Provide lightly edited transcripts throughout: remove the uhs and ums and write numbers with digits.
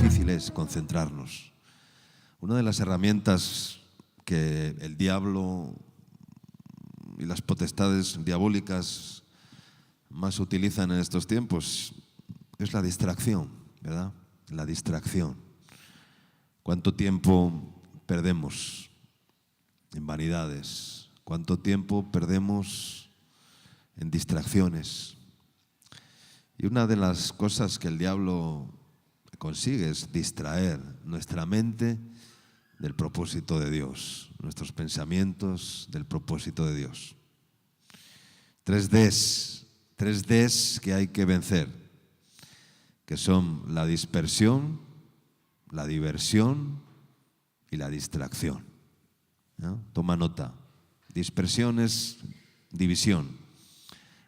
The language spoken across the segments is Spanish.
difícil es concentrarnos. Una de las herramientas que el diablo y las potestades diabólicas más utilizan en estos tiempos es la distracción, ¿verdad? La distracción. ¿Cuánto tiempo perdemos en vanidades? ¿Cuánto tiempo perdemos en distracciones? Y una de las cosas que el diablo consigue es distraer nuestra mente del propósito de Dios, nuestros pensamientos del propósito de Dios. Tres Ds que hay que vencer, que son la dispersión, la diversión y la distracción, ¿no? Toma nota. Dispersión es división.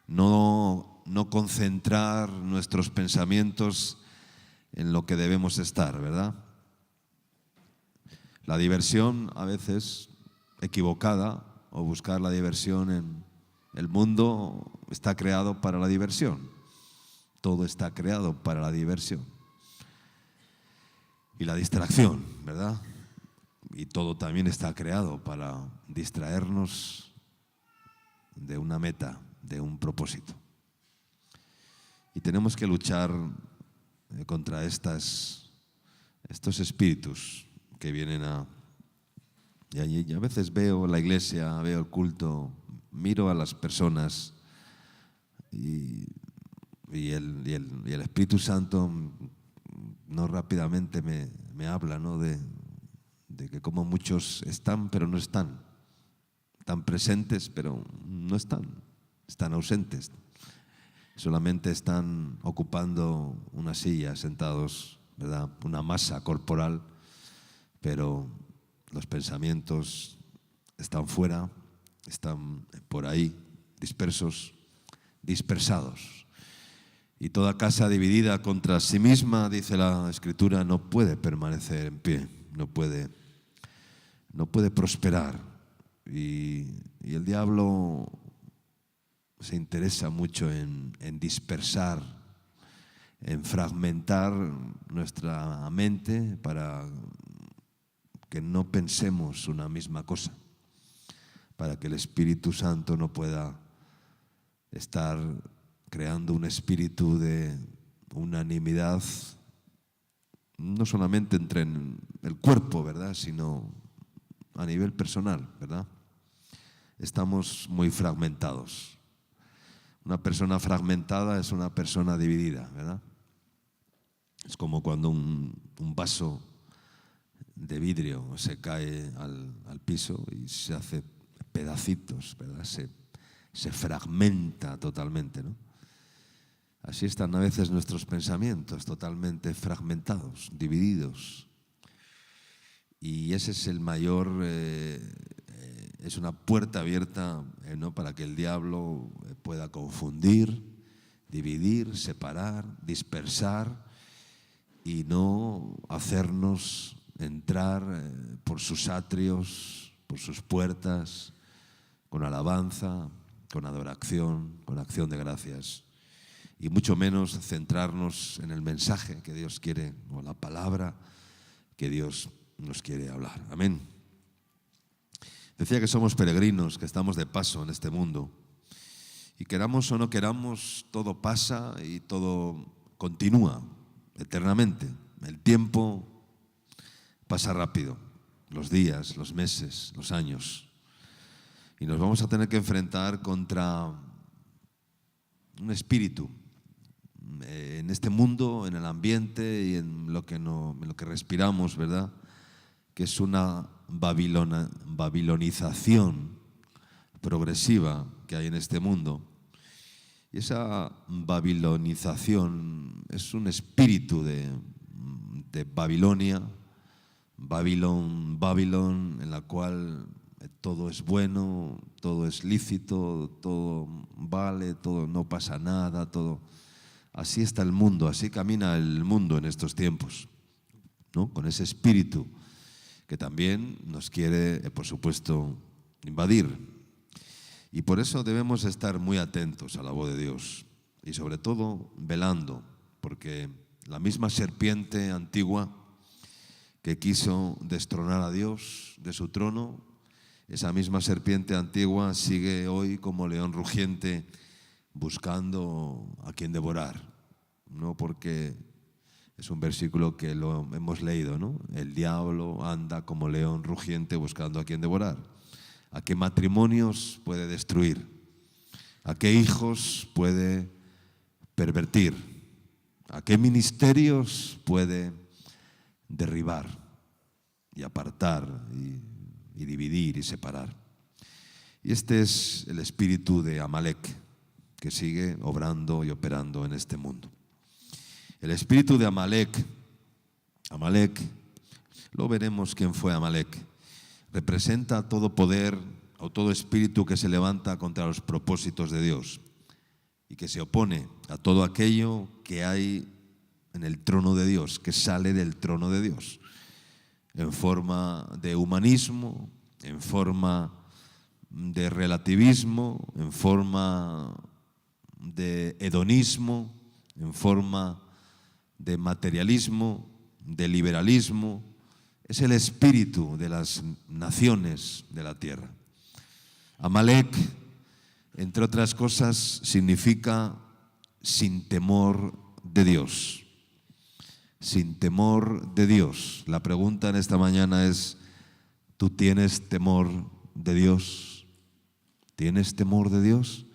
No concentrar nuestros pensamientos en lo que debemos estar, ¿verdad? La diversión a veces equivocada, o buscar la diversión en el mundo está creado para la diversión. Todo está creado para la diversión. Y la distracción, ¿verdad? Y todo también está creado para distraernos de una meta, de un propósito. Y tenemos que luchar contra estos espíritus que vienen y a veces veo la iglesia, veo el culto, miro a las personas y el Espíritu Santo no rápidamente me habla, ¿no? de que como muchos están pero no están, están presentes pero no están ausentes, solamente están ocupando una silla, sentados, ¿verdad? Una masa corporal, pero los pensamientos están fuera, están por ahí, dispersados. Y toda casa dividida contra sí misma, dice la Escritura, no puede permanecer en pie, no puede prosperar. Y el diablo se interesa mucho en dispersar, en fragmentar nuestra mente para que no pensemos una misma cosa, para que el Espíritu Santo no pueda estar creando un espíritu de unanimidad, no solamente entre el cuerpo, ¿verdad?, sino a nivel personal, ¿verdad? Estamos muy fragmentados. Una persona fragmentada es una persona dividida, ¿verdad? Es como cuando un vaso de vidrio se cae al piso y se hace pedacitos, ¿verdad? Se fragmenta totalmente, ¿no? Así están a veces nuestros pensamientos, totalmente fragmentados, divididos. Y ese es el mayor, es una puerta abierta, ¿no?, para que el diablo pueda confundir, dividir, separar, dispersar y no hacernos entrar por sus atrios, por sus puertas, con alabanza, con adoración, con acción de gracias. Y mucho menos centrarnos en el mensaje que Dios quiere, o la palabra que Dios nos quiere hablar. Amén. Decía que somos peregrinos, que estamos de paso en este mundo. Y queramos o no queramos, todo pasa y todo continúa eternamente. El tiempo pasa rápido, los días, los meses, los años. Y nos vamos a tener que enfrentar contra un espíritu en este mundo, en el ambiente y en lo que respiramos, ¿verdad? Que es una babilonización progresiva que hay en este mundo. Y esa babilonización es un espíritu de Babilonia, Babilón, en la cual todo es bueno, todo es lícito, todo vale, todo no pasa nada, todo. Así está el mundo, así camina el mundo en estos tiempos, ¿no? Con ese espíritu que también nos quiere, por supuesto, invadir. Y por eso debemos estar muy atentos a la voz de Dios y sobre todo velando, porque La misma serpiente antigua que quiso destronar a Dios de su trono, esa misma serpiente antigua sigue hoy como león rugiente buscando a quien devorar. No porque es un versículo que lo hemos leído, ¿no? El diablo anda como león rugiente buscando a quien devorar. ¿A qué matrimonios puede destruir? ¿A qué hijos puede pervertir? ¿A qué ministerios puede derribar y apartar y dividir y separar? Y este es el espíritu de Amalek que sigue obrando y operando en este mundo. El espíritu de Amalek, luego veremos quién fue Amalek, representa todo poder o todo espíritu que se levanta contra los propósitos de Dios y que se opone a todo aquello que hay en el trono de Dios, que sale del trono de Dios, en forma de humanismo, en forma de relativismo, en forma de hedonismo, en forma de materialismo, de liberalismo. Es el espíritu de las naciones de la tierra. Amalek, entre otras cosas, significa sin temor de Dios. Sin temor de Dios. La pregunta en esta mañana es, ¿tú tienes temor de Dios? ¿Tienes temor de Dios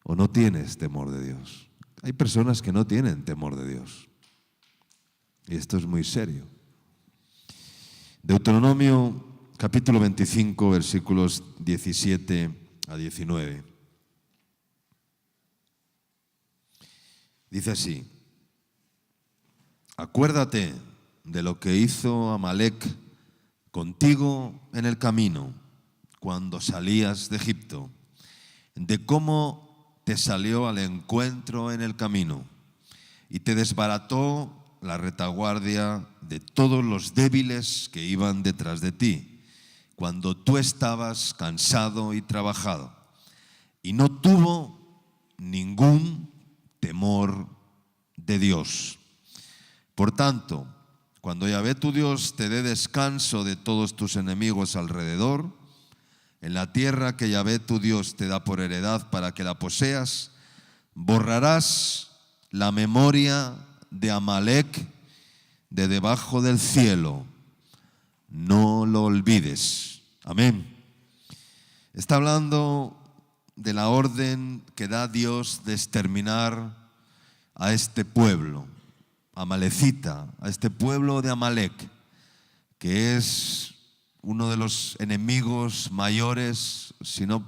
o no tienes temor de Dios? Hay personas que no tienen temor de Dios. Y esto es muy serio. Deuteronomio capítulo 25, versículos 17 a 19. Dice así: acuérdate de lo que hizo Amalek contigo en el camino cuando salías de Egipto, de cómo te salió al encuentro en el camino y te desbarató la retaguardia de todos los débiles que iban detrás de ti, cuando tú estabas cansado y trabajado, y no tuvo ningún temor de Dios. Por tanto, cuando Yahvé tu Dios te dé descanso de todos tus enemigos alrededor, en la tierra que Yahvé tu Dios te da por heredad para que la poseas, borrarás la memoria de Amalek de debajo del cielo. No lo olvides. Amén. Está hablando de la orden que da Dios de exterminar a este pueblo amalecita, a este pueblo de Amalek, que es uno de los enemigos mayores, si no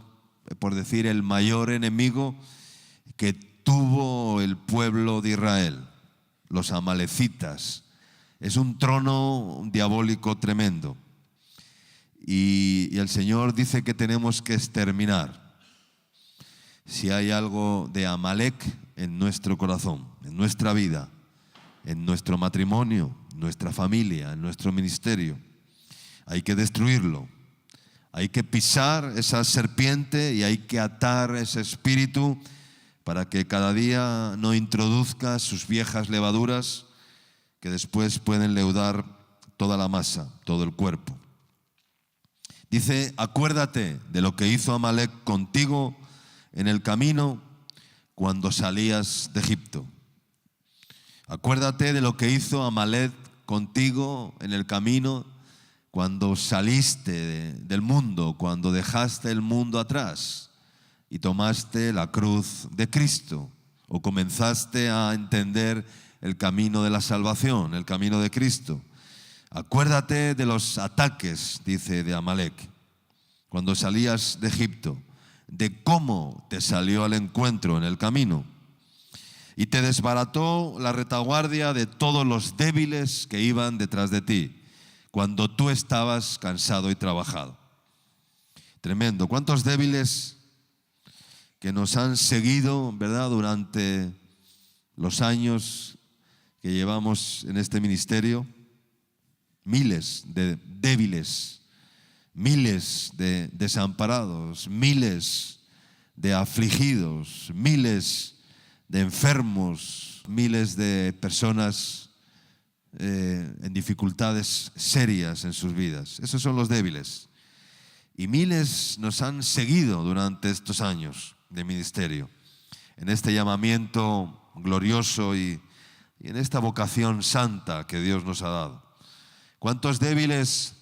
por decir el mayor enemigo que tuvo el pueblo de Israel, los amalecitas. Es un trono diabólico tremendo. Y el Señor dice que tenemos que exterminar. Si hay algo de Amalek en nuestro corazón, en nuestra vida, en nuestro matrimonio, en nuestra familia, en nuestro ministerio, hay que destruirlo. Hay que pisar esa serpiente y hay que atar ese espíritu para que cada día no introduzca sus viejas levaduras que después pueden leudar toda la masa, todo el cuerpo. Dice, acuérdate de lo que hizo Amalek contigo en el camino cuando salías de Egipto. Acuérdate de lo que hizo Amalek contigo en el camino cuando saliste del mundo, cuando dejaste el mundo atrás y tomaste la cruz de Cristo, o comenzaste a entender el camino de la salvación, el camino de Cristo. Acuérdate de los ataques, dice, de Amalek, cuando salías de Egipto, de cómo te salió al encuentro en el camino y te desbarató la retaguardia de todos los débiles que iban detrás de ti, cuando tú estabas cansado y trabajado. Tremendo. ¿Cuántos débiles que nos han seguido, verdad, durante los años que llevamos en este ministerio? Miles de débiles, miles de desamparados, miles de afligidos, miles de enfermos, miles de personas en dificultades serias en sus vidas. Esos son los débiles. Y miles nos han seguido durante estos años de ministerio, en este llamamiento glorioso y en esta vocación santa que Dios nos ha dado. ¿Cuántos débiles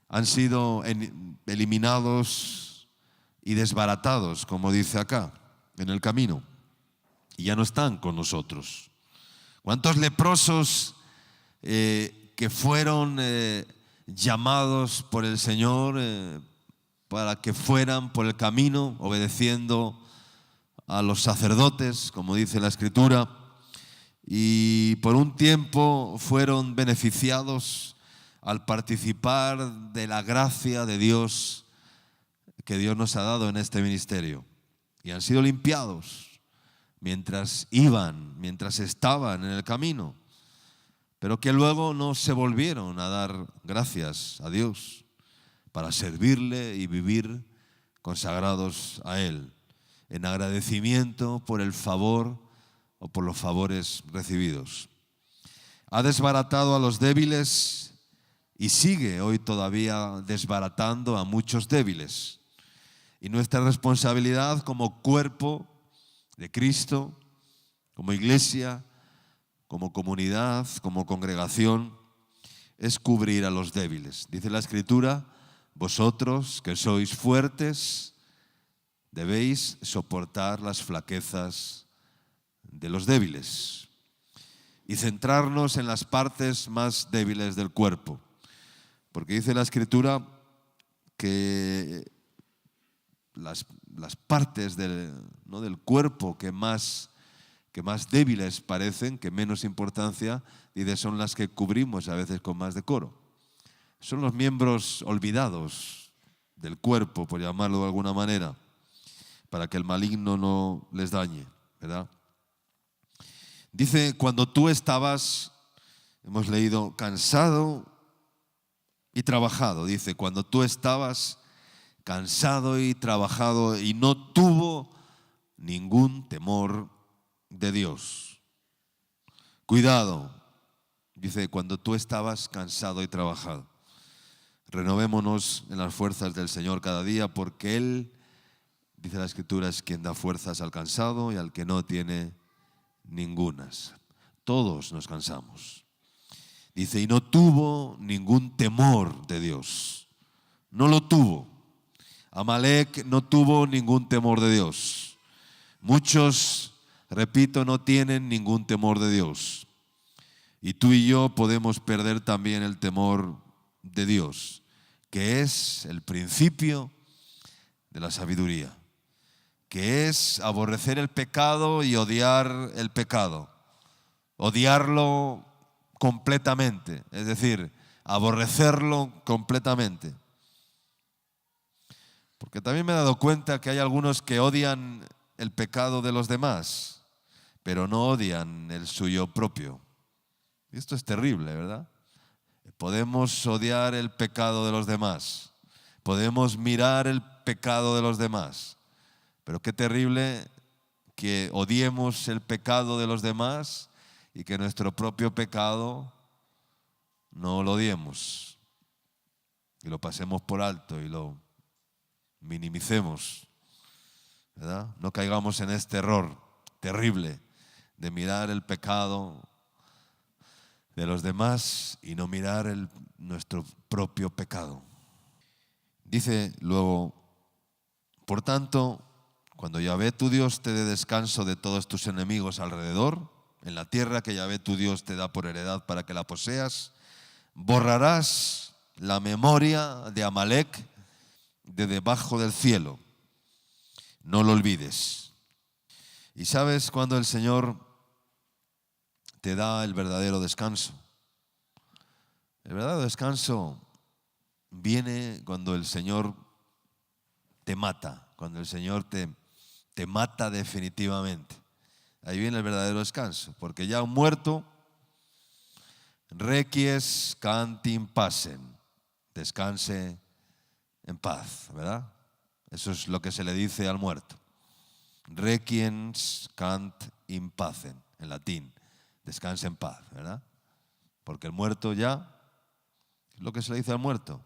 han sido eliminados y desbaratados, como dice acá, en el camino? Y ya no están con nosotros. ¿Cuántos leprosos que fueron llamados por el Señor para que fueran por el camino obedeciendo a los sacerdotes, como dice la Escritura, y por un tiempo fueron beneficiados al participar de la gracia de Dios que Dios nos ha dado en este ministerio, y han sido limpiados mientras estaban en el camino, pero que luego no se volvieron a dar gracias a Dios para servirle y vivir consagrados a Él, en agradecimiento por el favor o por los favores recibidos. Ha desbaratado a los débiles y sigue hoy todavía desbaratando a muchos débiles. Y nuestra responsabilidad como cuerpo de Cristo, como iglesia, como comunidad, como congregación, es cubrir a los débiles. Dice la Escritura: vosotros que sois fuertes, debéis soportar las flaquezas de los débiles y centrarnos en las partes más débiles del cuerpo. Porque dice la Escritura que las partes del cuerpo que más débiles parecen, que menos importancia, dice, son las que cubrimos a veces con más decoro. Son los miembros olvidados del cuerpo, por llamarlo de alguna manera, para que el maligno no les dañe, ¿verdad? Dice, cuando tú estabas, hemos leído, cansado y trabajado. Dice, cuando tú estabas cansado y trabajado y no tuvo ningún temor de Dios. Cuidado, dice, cuando tú estabas cansado y trabajado. Renovémonos en las fuerzas del Señor cada día, porque Él, dice la Escritura, es quien da fuerzas al cansado y al que no tiene ningunas. Todos nos cansamos. Dice, y no tuvo ningún temor de Dios. No lo tuvo. Amalek no tuvo ningún temor de Dios. Muchos, repito, no tienen ningún temor de Dios. Y tú y yo podemos perder también el temor de Dios, que es el principio de la sabiduría, que es aborrecer el pecado y odiar el pecado. Odiarlo completamente, es decir, aborrecerlo completamente. Porque también me he dado cuenta que hay algunos que odian el pecado de los demás, pero no odian el suyo propio. Y esto es terrible, ¿verdad? Podemos odiar el pecado de los demás, podemos mirar el pecado de los demás, pero qué terrible que odiemos el pecado de los demás y que nuestro propio pecado no lo odiemos y lo pasemos por alto y lo minimicemos, ¿verdad? No caigamos en este error terrible de mirar el pecado de los demás y no mirar nuestro propio pecado. Dice luego, por tanto, cuando Yahvé tu Dios te dé descanso de todos tus enemigos alrededor, en la tierra que Yahvé tu Dios te da por heredad para que la poseas, borrarás la memoria de Amalek de debajo del cielo. No lo olvides. ¿Y sabes cuándo el Señor te da el verdadero descanso? El verdadero descanso viene cuando el Señor te mata, cuando el Señor te mata definitivamente. Ahí viene el verdadero descanso, porque ya un muerto, requies cantim pacem, descanse en paz, ¿verdad? Eso es lo que se le dice al muerto. Requiescat cant in pacem, en latín, descanse en paz, ¿verdad? Porque el muerto ya, es lo que se le dice al muerto.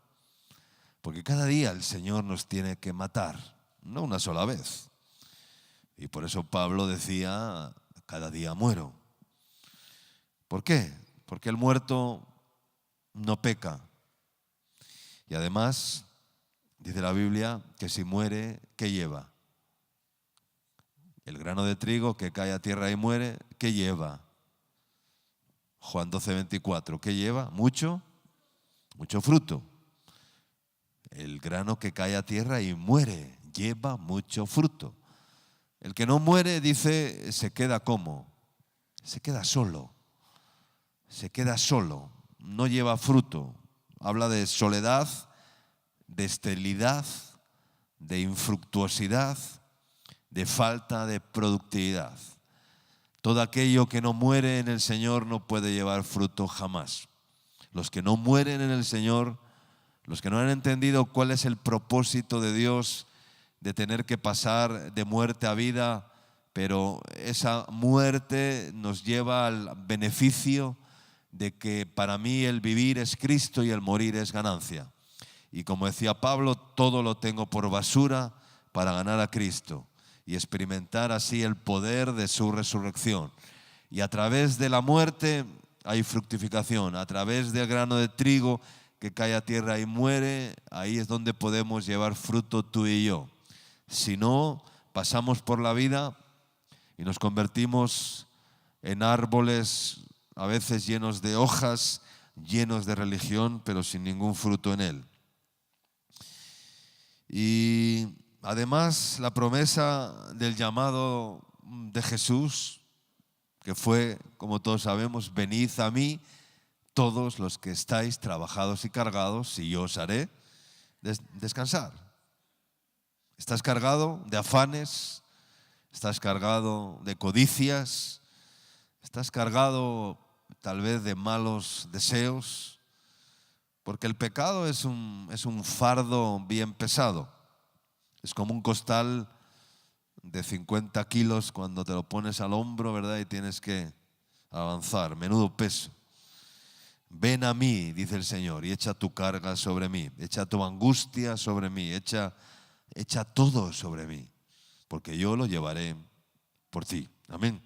Porque cada día el Señor nos tiene que matar, no una sola vez. Y por eso Pablo decía, cada día muero. ¿Por qué? Porque el muerto no peca. Y además, dice la Biblia, que si muere, ¿qué lleva? El grano de trigo que cae a tierra y muere, ¿qué lleva? Juan 12:24, ¿qué lleva? Mucho fruto. El grano que cae a tierra y muere, lleva mucho fruto. El que no muere, dice, se queda ¿cómo? Se queda solo. Se queda solo, no lleva fruto. Habla de soledad, de esterilidad, de infructuosidad, de falta de productividad. Todo aquello que no muere en el Señor no puede llevar fruto jamás. Los que no mueren en el Señor, los que no han entendido cuál es el propósito de Dios de tener que pasar de muerte a vida, pero esa muerte nos lleva al beneficio de que para mí el vivir es Cristo y el morir es ganancia. Y como decía Pablo, todo lo tengo por basura para ganar a Cristo y experimentar así el poder de su resurrección. Y a través de la muerte hay fructificación, a través del grano de trigo que cae a tierra y muere, ahí es donde podemos llevar fruto tú y yo. Si no, pasamos por la vida y nos convertimos en árboles a veces llenos de hojas, llenos de religión, pero sin ningún fruto en él. Y además la promesa del llamado de Jesús, que fue, como todos sabemos, venid a mí todos los que estáis trabajados y cargados, y yo os haré descansar. ¿Estás cargado de afanes? ¿Estás cargado de codicias? ¿Estás cargado tal vez de malos deseos? Porque el pecado es un fardo bien pesado. Es como un costal de 50 kilos cuando te lo pones al hombro, ¿verdad? Y tienes que avanzar. Menudo peso. Ven a mí, dice el Señor, y echa tu carga sobre mí. Echa tu angustia sobre mí. Echa todo sobre mí. Porque yo lo llevaré por ti. Amén.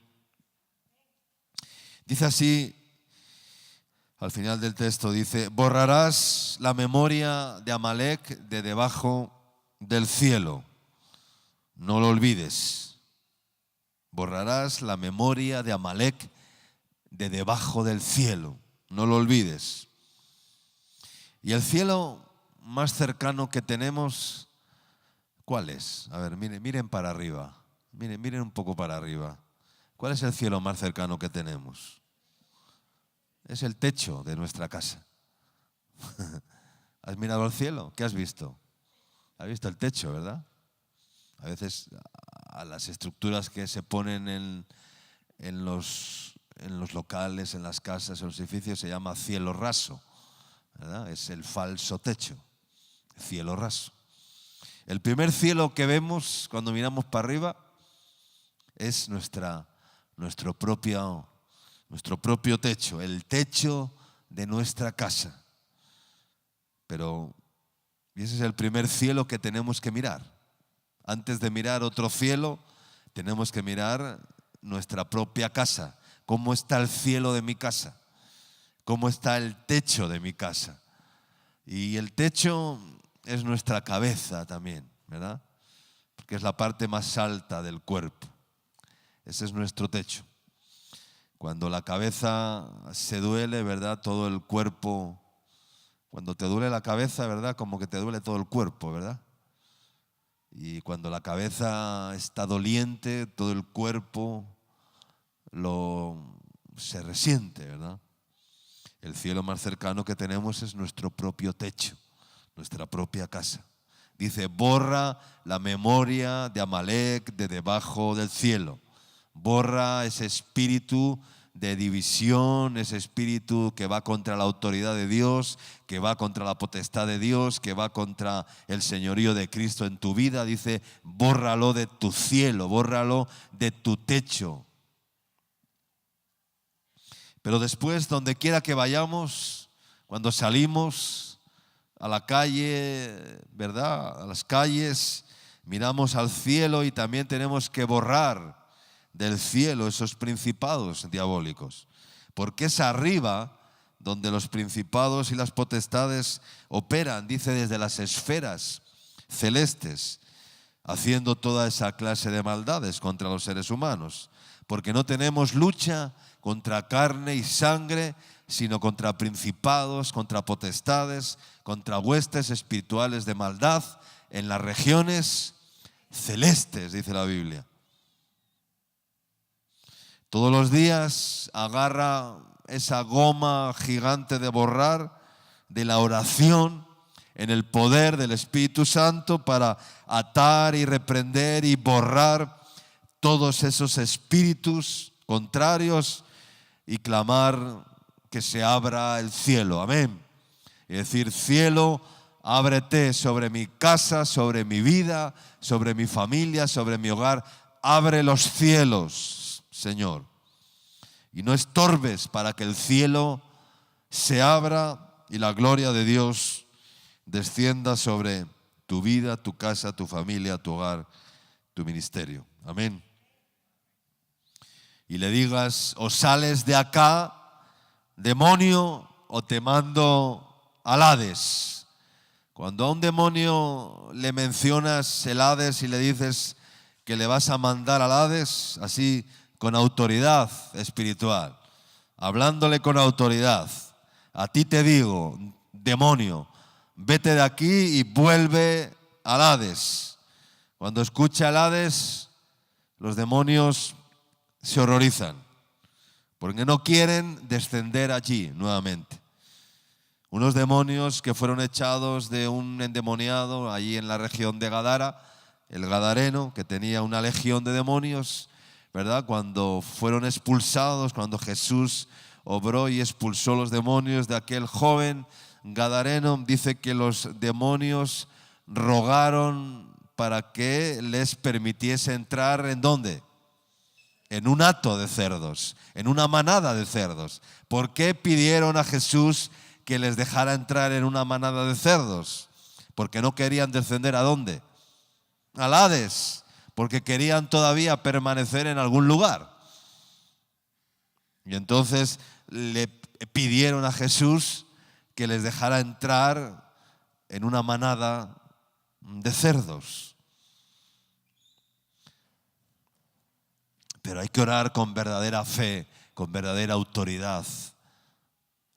Dice así, al final del texto dice, borrarás la memoria de Amalek de debajo del cielo. No lo olvides. Borrarás la memoria de Amalek de debajo del cielo. No lo olvides. Y el cielo más cercano que tenemos, ¿cuál es? A ver, miren para arriba. Miren un poco para arriba. ¿Cuál es el cielo más cercano que tenemos? Es el techo de nuestra casa. ¿Has mirado al cielo? ¿Qué has visto? Has visto el techo, ¿verdad? A veces a las estructuras que se ponen en los locales, en las casas, en los edificios, se llama cielo raso, ¿verdad? Es el falso techo, cielo raso. El primer cielo que vemos cuando miramos para arriba es nuestro propio techo, el techo de nuestra casa. Y ese es el primer cielo que tenemos que mirar. Antes de mirar otro cielo, tenemos que mirar nuestra propia casa. ¿Cómo está el cielo de mi casa? ¿Cómo está el techo de mi casa? Y el techo es nuestra cabeza también, ¿verdad? Porque es la parte más alta del cuerpo. Ese es nuestro techo. Cuando la cabeza se duele, ¿verdad? Todo el cuerpo, cuando te duele la cabeza, ¿verdad? Como que te duele todo el cuerpo, ¿verdad? Y cuando la cabeza está doliente, todo el cuerpo se resiente, ¿verdad? El cielo más cercano que tenemos es nuestro propio techo, nuestra propia casa. Dice, borra la memoria de Amalek de debajo del cielo. Borra ese espíritu de división, ese espíritu que va contra la autoridad de Dios, que va contra la potestad de Dios, que va contra el señorío de Cristo en tu vida. Dice, bórralo de tu cielo, bórralo de tu techo. Pero después, donde quiera que vayamos, cuando salimos a la calle, ¿verdad? A las calles, miramos al cielo y también tenemos que borrar del cielo esos principados diabólicos. Porque es arriba donde los principados y las potestades operan, dice, desde las esferas celestes, haciendo toda esa clase de maldades contra los seres humanos. Porque no tenemos lucha contra carne y sangre, sino contra principados, contra potestades, contra huestes espirituales de maldad en las regiones celestes, dice la Biblia. Todos los días agarra esa goma gigante de borrar de la oración en el poder del Espíritu Santo para atar y reprender y borrar todos esos espíritus contrarios y clamar que se abra el cielo. Amén. Y decir, cielo, ábrete sobre mi casa, sobre mi vida, sobre mi familia, sobre mi hogar. Abre los cielos, Señor. Y no estorbes para que el cielo se abra y la gloria de Dios descienda sobre tu vida, tu casa, tu familia, tu hogar, tu ministerio. Amén. Y le digas, o sales de acá, demonio, o te mando al Hades. Cuando a un demonio le mencionas el Hades y le dices que le vas a mandar al Hades, así con autoridad espiritual, hablándole con autoridad, a ti te digo, demonio, vete de aquí y vuelve al Hades. Cuando escucha el Hades, los demonios se horrorizan, porque no quieren descender allí nuevamente. Unos demonios que fueron echados de un endemoniado allí en la región de Gadara, el gadareno, que tenía una legión de demonios, ¿verdad? Cuando fueron expulsados, cuando Jesús obró y expulsó los demonios de aquel joven gadareno, dice que los demonios rogaron para que les permitiese entrar, ¿en dónde? En un hato de cerdos, en una manada de cerdos. ¿Por qué pidieron a Jesús que les dejara entrar en una manada de cerdos? Porque no querían descender ¿a dónde? Al Hades, porque querían todavía permanecer en algún lugar. Y entonces le pidieron a Jesús que les dejara entrar en una manada de cerdos. Pero hay que orar con verdadera fe, con verdadera autoridad.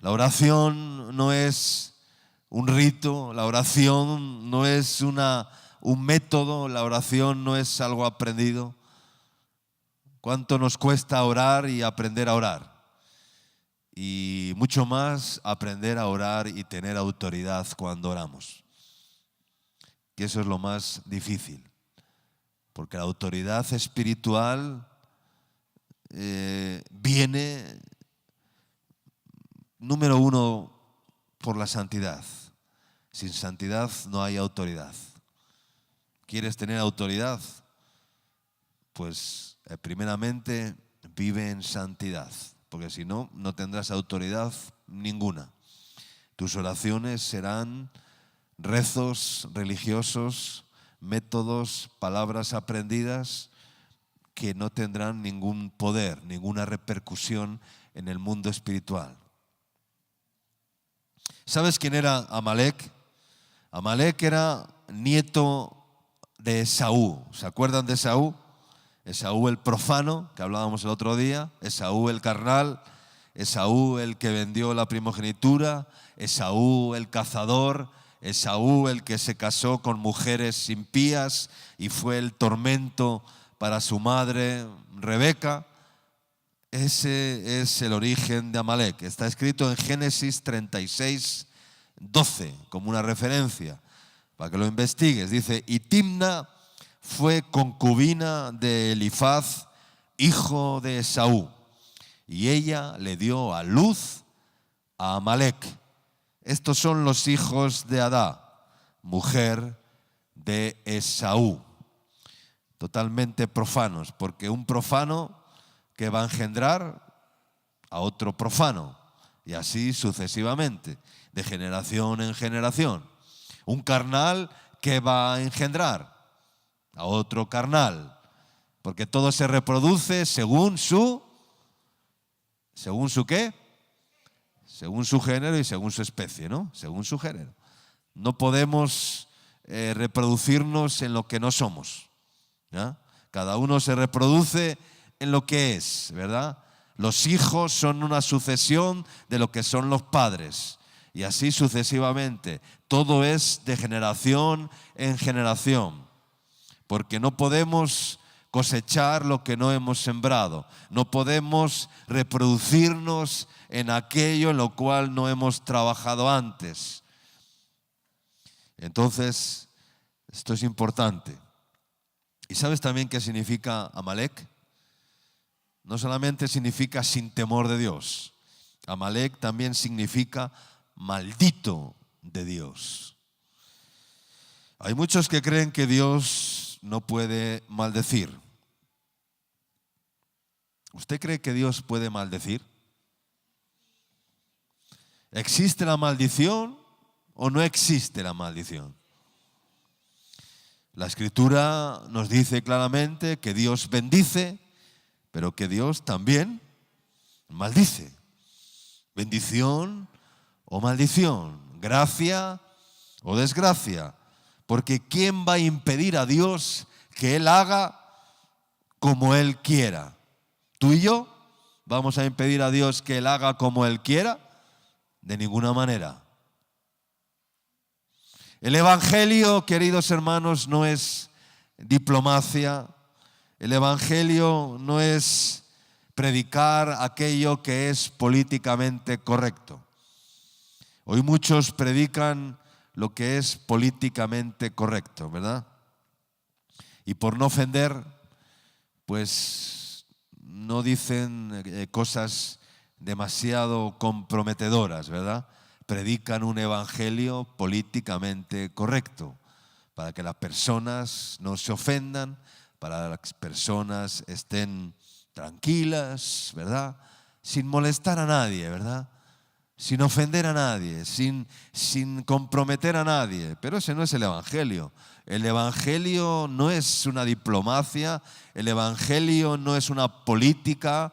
La oración no es un rito, la oración no es un método, la oración no es algo aprendido. ¿Cuánto nos cuesta orar y aprender a orar? Y mucho más aprender a orar y tener autoridad cuando oramos. Que eso es lo más difícil. Porque la autoridad espiritual viene, número uno, por la santidad. Sin santidad no hay autoridad. ¿Quieres tener autoridad? Pues primeramente vive en santidad, porque si no, no tendrás autoridad ninguna. Tus oraciones serán rezos religiosos, métodos, palabras aprendidas que no tendrán ningún poder, ninguna repercusión en el mundo espiritual. ¿Sabes quién era Amalek? Amalek era nieto de Esaú. ¿Se acuerdan de Esaú? Esaú el profano, que hablábamos el otro día, Esaú el carnal, Esaú el que vendió la primogenitura, Esaú el cazador, Esaú el que se casó con mujeres impías y fue el tormento para su madre Rebeca. Ese es el origen de Amalek. Está escrito en Génesis 36, 12, como una referencia, para que lo investigues. Dice, y Timna fue concubina de Elifaz, hijo de Esaú. y ella le dio a luz a Amalec. Estos son los hijos de Adá, mujer de Esaú. Totalmente profanos, porque un profano que va a engendrar a otro profano, y así sucesivamente, de generación en generación. Un carnal que va a engendrar a otro carnal, porque todo se reproduce según su ¿qué? Según su género y según su especie, ¿no? Según su género. No podemos reproducirnos en lo que no somos, ¿ya? Cada uno se reproduce en lo que es, ¿verdad? Los hijos son una sucesión de lo que son los padres, y así sucesivamente. Todo es de generación en generación, porque no podemos cosechar lo que no hemos sembrado. No podemos reproducirnos en aquello en lo cual no hemos trabajado antes. Entonces, esto es importante. ¿Y sabes también qué significa Amalec? No solamente significa sin temor de Dios. Amalec también significa maldito de Dios. Hay muchos que creen que Dios no puede maldecir. ¿Usted cree que Dios puede maldecir? ¿Existe la maldición o no existe la maldición? La Escritura nos dice claramente que Dios bendice, pero que Dios también maldice. Bendición o maldición, gracia o desgracia. Porque ¿quién va a impedir a Dios que Él haga como Él quiera? ¿Tú y yo vamos a impedir a Dios que Él haga como Él quiera? De ninguna manera. El Evangelio, queridos hermanos, no es diplomacia. El Evangelio no es predicar aquello que es políticamente correcto. Hoy muchos predican lo que es políticamente correcto, ¿verdad? Y por no ofender, pues no dicen cosas demasiado comprometedoras, ¿verdad? Predican un evangelio políticamente correcto, para que las personas no se ofendan, para que las personas estén tranquilas, ¿verdad? Sin molestar a nadie, ¿verdad? Sin ofender a nadie, sin comprometer a nadie. Pero ese no es el evangelio. El evangelio no es una diplomacia, el evangelio no es una política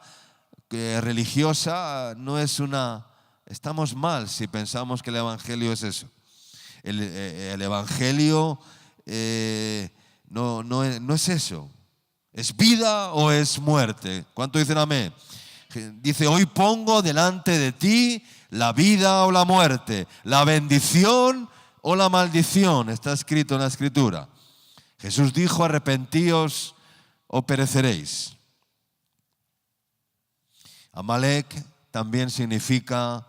religiosa, no es una... Estamos mal si pensamos que el evangelio es eso. El evangelio no es eso. ¿Es vida o es muerte? ¿Cuánto dicen amén? Dice, hoy pongo delante de ti la vida o la muerte, la bendición o la maldición. Está escrito en la Escritura. Jesús dijo, arrepentíos o pereceréis. Amalec también significa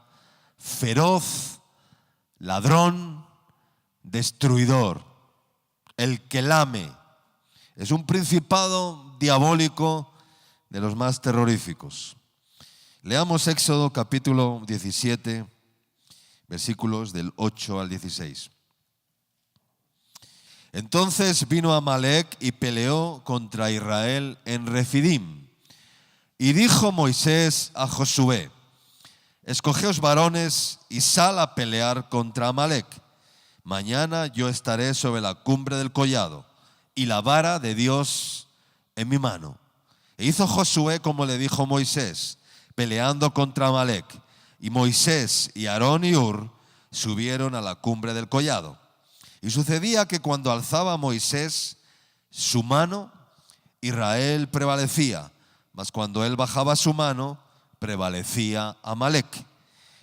feroz, ladrón, destruidor, el que lame. Es un principado diabólico de los más terroríficos. Leamos Éxodo capítulo 17, versículos del 8 al 16. Entonces vino Amalec y peleó contra Israel en Refidim. Y dijo Moisés a Josué, escogeos varones y sal a pelear contra Amalec. Mañana yo estaré sobre la cumbre del collado y la vara de Dios en mi mano. E hizo Josué como le dijo Moisés, peleando contra Amalec. Y Moisés y Aarón y Hur subieron a la cumbre del collado. Y sucedía que cuando alzaba Moisés su mano, Israel prevalecía, mas cuando él bajaba su mano, prevalecía Amalec.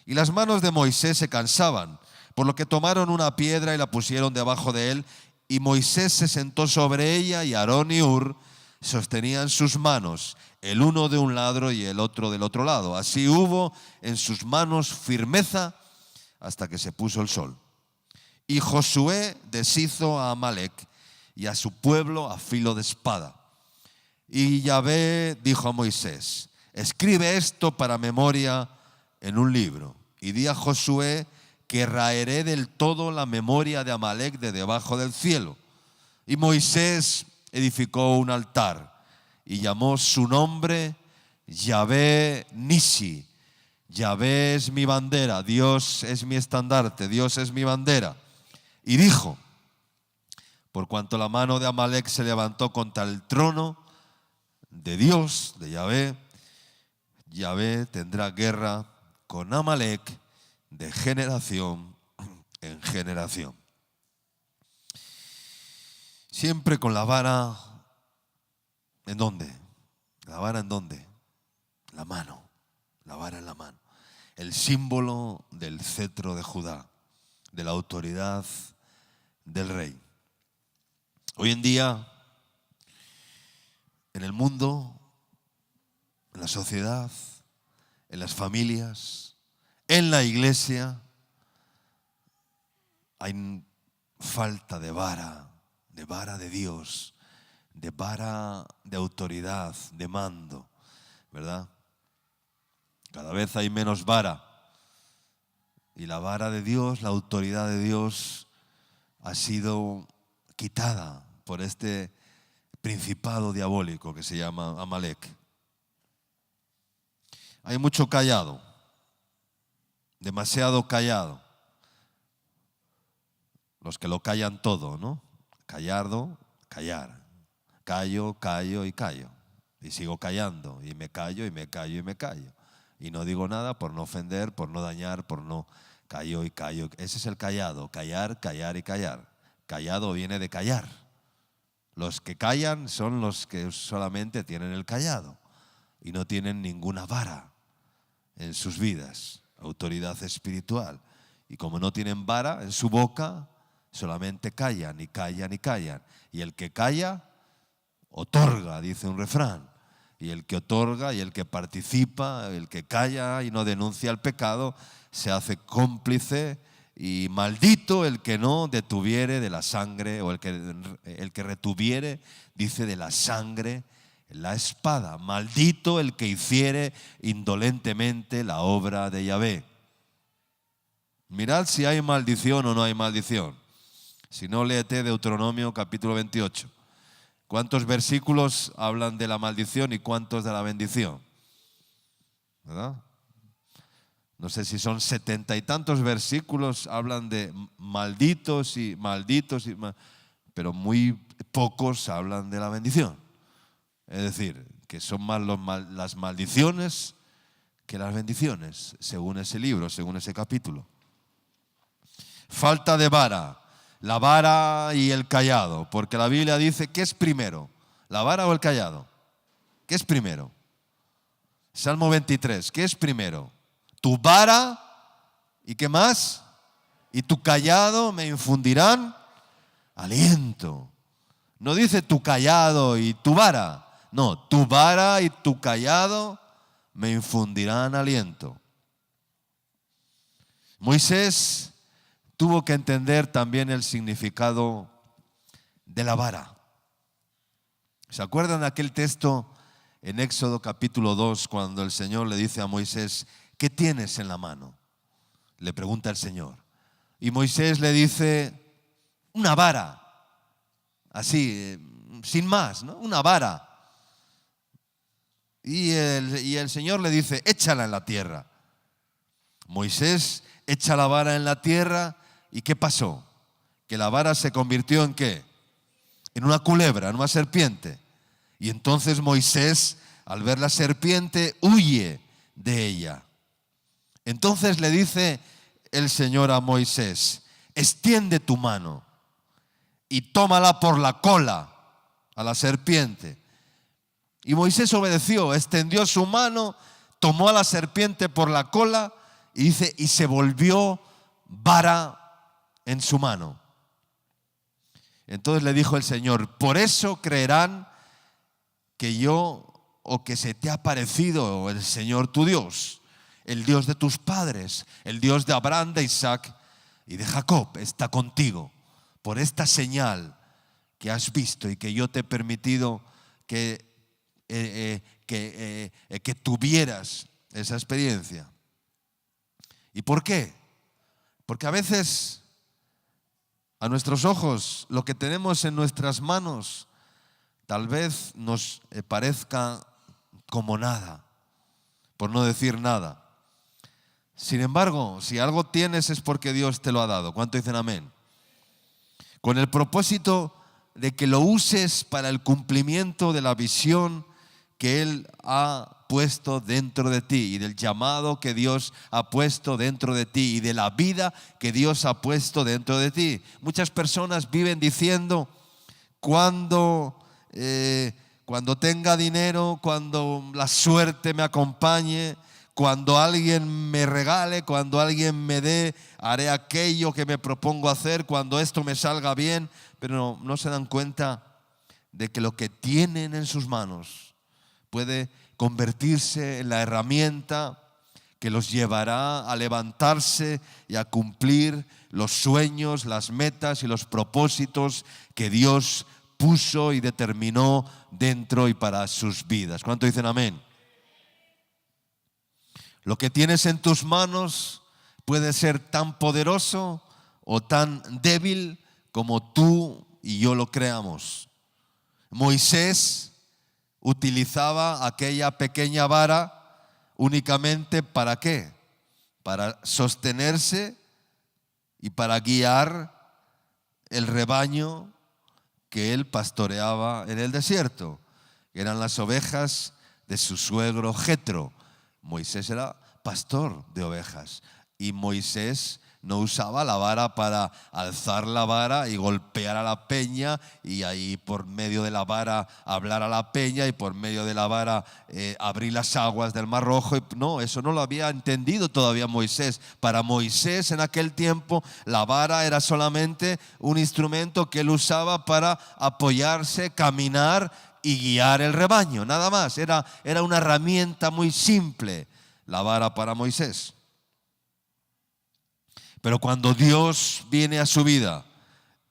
Y las manos de Moisés se cansaban, por lo que tomaron una piedra y la pusieron debajo de él, y Moisés se sentó sobre ella, y Aarón y Hur sostenían sus manos, el uno de un lado y el otro del otro lado. Así hubo en sus manos firmeza hasta que se puso el sol. Y Josué deshizo a Amalec y a su pueblo a filo de espada. Y Yahvé dijo a Moisés, escribe esto para memoria en un libro. Y di a Josué que raeré del todo la memoria de Amalek de debajo del cielo. Y Moisés edificó un altar y llamó su nombre Yahvé Nisi. Yahvé es mi bandera, Dios es mi estandarte, Dios es mi bandera. Y dijo: por cuanto la mano de Amalek se levantó contra el trono de Dios, de Yahvé, Yahvé tendrá guerra con Amalek de generación en generación. Siempre con la vara, ¿en dónde? ¿La vara en dónde? La mano, la vara en la mano. El símbolo del cetro de Judá, de la autoridad del rey. Hoy en día, en el mundo, en la sociedad, en las familias, en la iglesia, hay falta de vara de Dios, de vara de autoridad, de mando, ¿verdad? Cada vez hay menos vara. Y la vara de Dios, la autoridad de Dios, ha sido quitada por este principado diabólico que se llama Amalek. Hay mucho callado, demasiado callado. Los que lo callan todo, ¿no? Callardo, callar. Callo, callo y callo. Y sigo callando, y me callo, y me callo, y me callo. Y no digo nada por no ofender, por no dañar, por no... Callo y callo. Ese es el callado, callar, callar y callar. Callado viene de callar. Los que callan son los que solamente tienen el callado y no tienen ninguna vara en sus vidas, autoridad espiritual. Y como no tienen vara en su boca, solamente callan y callan y callan. Y el que calla, otorga, dice un refrán. Y el que otorga y el que participa, el que calla y no denuncia el pecado, se hace cómplice. Y maldito el que no detuviere de la sangre, o el que retuviere, dice, de la sangre la espada. Maldito el que hiciere indolentemente la obra de Yahvé. Mirad si hay maldición o no hay maldición. Si no, léete Deuteronomio capítulo 28. ¿Cuántos versículos hablan de la maldición y cuántos de la bendición? ¿Verdad? No sé si son 70 y tantos versículos, hablan de malditos, pero muy pocos hablan de la bendición. Es decir, que son más las maldiciones que las bendiciones, según ese libro, según ese capítulo. Falta de vara. La vara y el callado, porque la Biblia dice, ¿qué es primero? ¿La vara o el callado? ¿Qué es primero? Salmo 23, ¿qué es primero? Tu vara, ¿y qué más? Y tu callado me infundirán aliento. No dice tu callado y tu vara, no, tu vara y tu callado me infundirán aliento. Moisés tuvo que entender también el significado de la vara. ¿Se acuerdan de aquel texto en Éxodo capítulo 2 cuando el Señor le dice a Moisés, ¿qué tienes en la mano? Le pregunta el Señor. Y Moisés le dice, una vara, así, sin más, ¿no? Una vara. Y el Señor le dice, échala en la tierra. Moisés echa la vara en la tierra. ¿Y qué pasó? Que la vara se convirtió ¿en qué? En una culebra, en una serpiente. Y entonces Moisés, al ver la serpiente, huye de ella. Entonces le dice el Señor a Moisés, extiende tu mano y tómala por la cola a la serpiente. Y Moisés obedeció, extendió su mano, tomó a la serpiente por la cola y dice, y se volvió vara en su mano. Entonces le dijo el Señor, por eso creerán que yo, o que se te ha parecido el Señor tu Dios, el Dios de tus padres, el Dios de Abraham, de Isaac y de Jacob, está contigo. Por esta señal que has visto y que yo te he permitido que que tuvieras esa experiencia. ¿Y por qué? Porque a veces a nuestros ojos lo que tenemos en nuestras manos tal vez nos parezca como nada, por no decir nada. Sin embargo, si algo tienes es porque Dios te lo ha dado. ¿Cuánto dicen amén? Con el propósito de que lo uses para el cumplimiento de la visión que Él ha puesto dentro de ti y del llamado que Dios ha puesto dentro de ti y de la vida que Dios ha puesto dentro de ti. Muchas personas viven diciendo, cuando tenga dinero, cuando la suerte me acompañe, cuando alguien me regale, cuando alguien me dé, haré aquello que me propongo hacer, cuando esto me salga bien, pero no se dan cuenta de que lo que tienen en sus manos puede convertirse en la herramienta que los llevará a levantarse y a cumplir los sueños, las metas y los propósitos que Dios puso y determinó dentro y para sus vidas. ¿Cuánto dicen amén? Lo que tienes en tus manos puede ser tan poderoso o tan débil como tú y yo lo creamos. Moisés utilizaba aquella pequeña vara únicamente ¿para qué? Para sostenerse y para guiar el rebaño que él pastoreaba en el desierto, que eran las ovejas de su suegro Jetro. Moisés era pastor de ovejas y Moisés no usaba la vara para alzar la vara y golpear a la peña y ahí por medio de la vara hablar a la peña y por medio de la vara abrir las aguas del Mar Rojo. No, eso no lo había entendido todavía Moisés. Para Moisés en aquel tiempo la vara era solamente un instrumento que él usaba para apoyarse, caminar y guiar el rebaño, nada más. Era una herramienta muy simple la vara para Moisés. Pero cuando Dios viene a su vida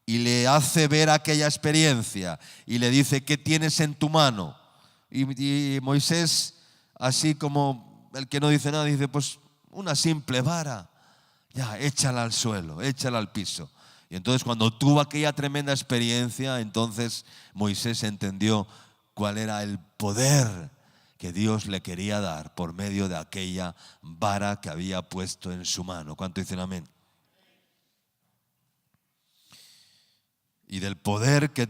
y le hace ver aquella experiencia y le dice, ¿qué tienes en tu mano? Y Moisés, así como el que no dice nada, dice, pues una simple vara, ya, échala al suelo, échala al piso. Y entonces cuando tuvo aquella tremenda experiencia, entonces Moisés entendió cuál era el poder que Dios le quería dar por medio de aquella vara que había puesto en su mano. ¿Cuánto dicen amén? Y del poder que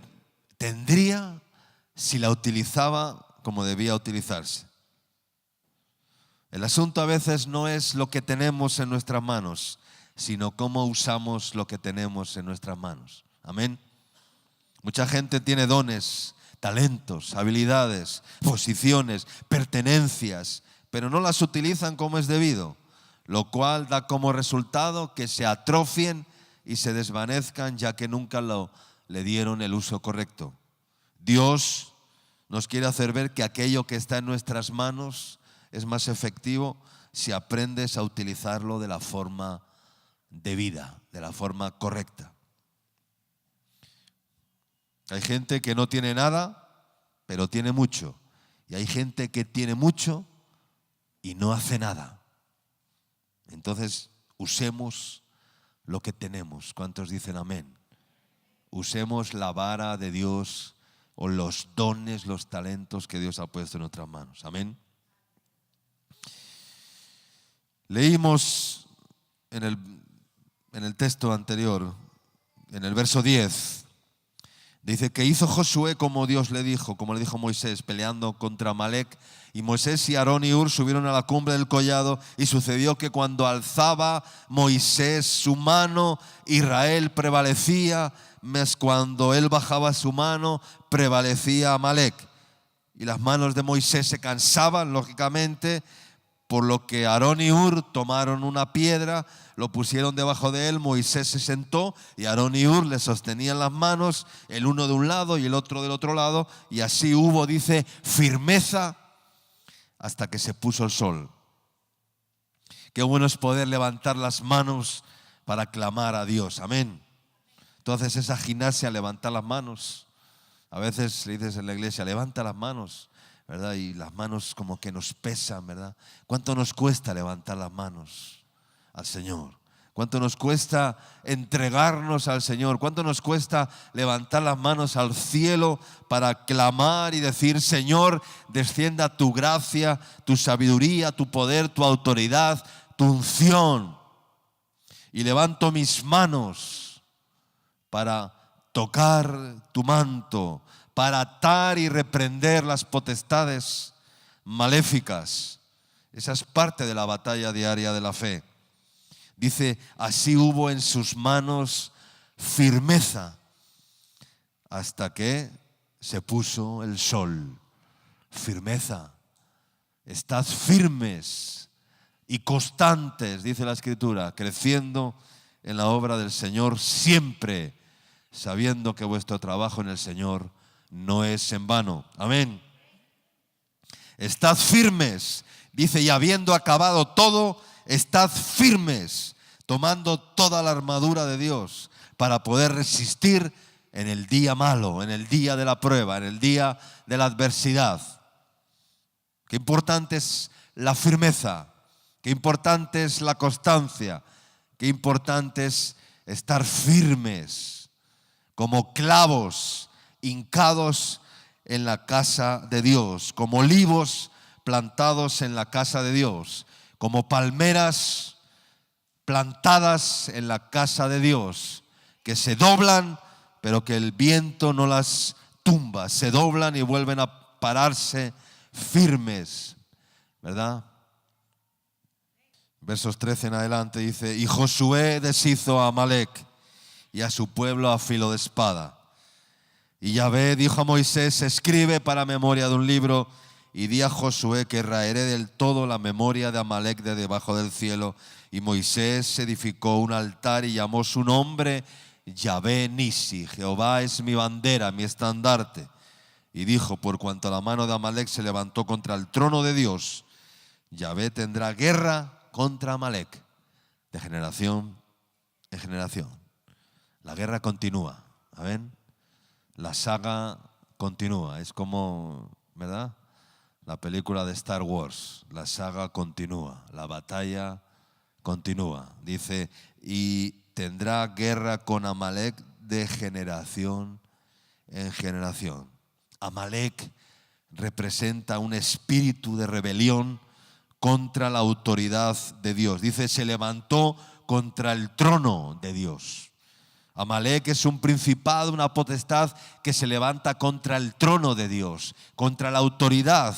tendría si la utilizaba como debía utilizarse. El asunto a veces no es lo que tenemos en nuestras manos, sino cómo usamos lo que tenemos en nuestras manos. Amén. Mucha gente tiene dones, talentos, habilidades, posiciones, pertenencias, pero no las utilizan como es debido, lo cual da como resultado que se atrofien y se desvanezcan, ya que nunca le dieron el uso correcto. Dios nos quiere hacer ver que aquello que está en nuestras manos es más efectivo si aprendes a utilizarlo de la forma debida, de la forma correcta. Hay gente que no tiene nada, pero tiene mucho. Y hay gente que tiene mucho y no hace nada. Entonces, usemos lo que tenemos. ¿Cuántos dicen amén? Usemos la vara de Dios o los dones, los talentos que Dios ha puesto en nuestras manos. Amén. Leímos en el texto anterior, en el verso 10, dice que hizo Josué como Dios le dijo, como le dijo Moisés, peleando contra Amalec. Y Moisés y Aarón y Hur subieron a la cumbre del collado, y sucedió que cuando alzaba Moisés su mano, Israel prevalecía, mas cuando él bajaba su mano, prevalecía Amalec. Y las manos de Moisés se cansaban, lógicamente, por lo que Aarón y Hur tomaron una piedra, lo pusieron debajo de él, Moisés se sentó y Aarón y Hur le sostenían las manos, el uno de un lado y el otro del otro lado, y así hubo, dice, firmeza hasta que se puso el sol. Qué bueno es poder levantar las manos para clamar a Dios, amén. Entonces esa gimnasia, levantar las manos, a veces le dices en la iglesia, levanta las manos, ¿verdad? Y las manos como que nos pesan, ¿verdad? ¿Cuánto nos cuesta levantar las manos al Señor? ¿Cuánto nos cuesta entregarnos al Señor? ¿Cuánto nos cuesta levantar las manos al cielo para clamar y decir: Señor, descienda tu gracia, tu sabiduría, tu poder, tu autoridad, tu unción? Y levanto mis manos para tocar tu manto, para atar y reprender las potestades maléficas. Esa es parte de la batalla diaria de la fe. Dice: así hubo en sus manos firmeza hasta que se puso el sol. Firmeza. Estad firmes y constantes, dice la Escritura, creciendo en la obra del Señor siempre, sabiendo que vuestro trabajo en el Señor no es en vano. Amén. Estad firmes, dice, y habiendo acabado todo, estad firmes, tomando toda la armadura de Dios para poder resistir en el día malo, en el día de la prueba, en el día de la adversidad. Qué importante es la firmeza, qué importante es la constancia, qué importante es estar firmes como clavos hincados en la casa de Dios, como olivos plantados en la casa de Dios, como palmeras plantadas en la casa de Dios, que se doblan, pero que el viento no las tumba, se doblan y vuelven a pararse firmes, ¿verdad? Versos 13 en adelante dice: y Josué deshizo a Amalec y a su pueblo a filo de espada. Y Yahvé dijo a Moisés: escribe para memoria de un libro y di a Josué que raeré del todo la memoria de Amalec de debajo del cielo. Y Moisés edificó un altar y llamó su nombre Yahvé Nisi. Jehová es mi bandera, mi estandarte. Y dijo: por cuanto la mano de Amalec se levantó contra el trono de Dios, Yahvé tendrá guerra contra Amalec de generación en generación. La guerra continúa. Amén. La saga continúa. Es como, ¿verdad?, la película de Star Wars. La saga continúa. La batalla continúa. Dice: y tendrá guerra con Amalec de generación en generación. Amalec representa un espíritu de rebelión contra la autoridad de Dios. Dice: se levantó contra el trono de Dios. Amalec es un principado, una potestad que se levanta contra el trono de Dios, contra la autoridad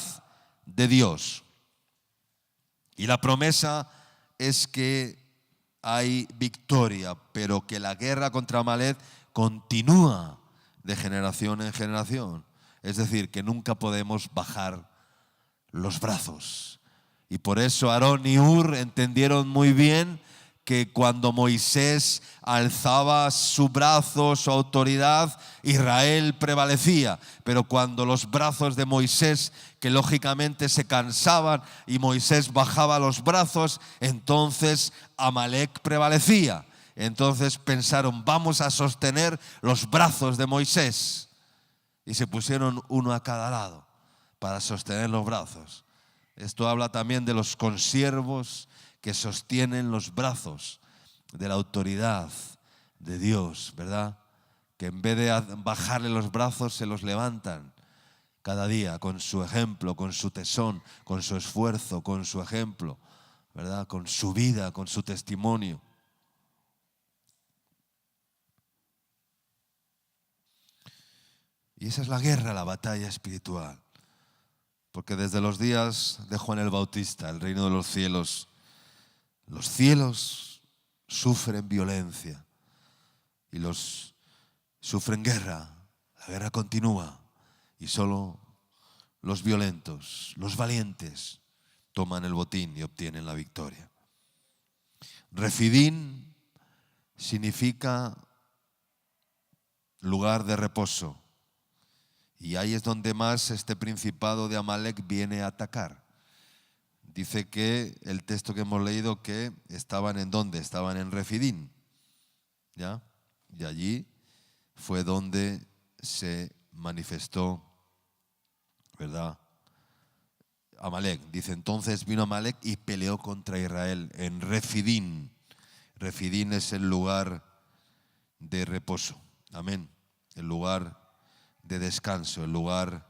de Dios. Y la promesa es que hay victoria, pero que la guerra contra Amalec continúa de generación en generación. Es decir, que nunca podemos bajar los brazos. Y por eso Aarón y Hur entendieron muy bien que cuando Moisés alzaba su brazo, su autoridad, Israel prevalecía. Pero cuando los brazos de Moisés, que lógicamente se cansaban, y Moisés bajaba los brazos, entonces Amalec prevalecía. Entonces pensaron: vamos a sostener los brazos de Moisés. Y se pusieron uno a cada lado para sostener los brazos. Esto habla también de los consiervos que sostienen los brazos de la autoridad de Dios, ¿verdad? Que en vez de bajarle los brazos, se los levantan cada día con su ejemplo, con su tesón, con su esfuerzo, con su ejemplo, ¿verdad? Con su vida, con su testimonio. Y esa es la guerra, la batalla espiritual. Porque desde los días de Juan el Bautista, el reino de los cielos sufren violencia y los sufren guerra. La guerra continúa y solo los violentos, los valientes, toman el botín y obtienen la victoria. Refidín significa lugar de reposo. Y ahí es donde más este principado de Amalec viene a atacar. Dice que el texto que hemos leído que estaban ¿en dónde? Estaban en Refidín, ¿ya? Y allí fue donde se manifestó, ¿verdad?, Amalek. Dice, entonces vino Amalek y peleó contra Israel en Refidín. Refidín es el lugar de reposo. Amén. El lugar de descanso, el lugar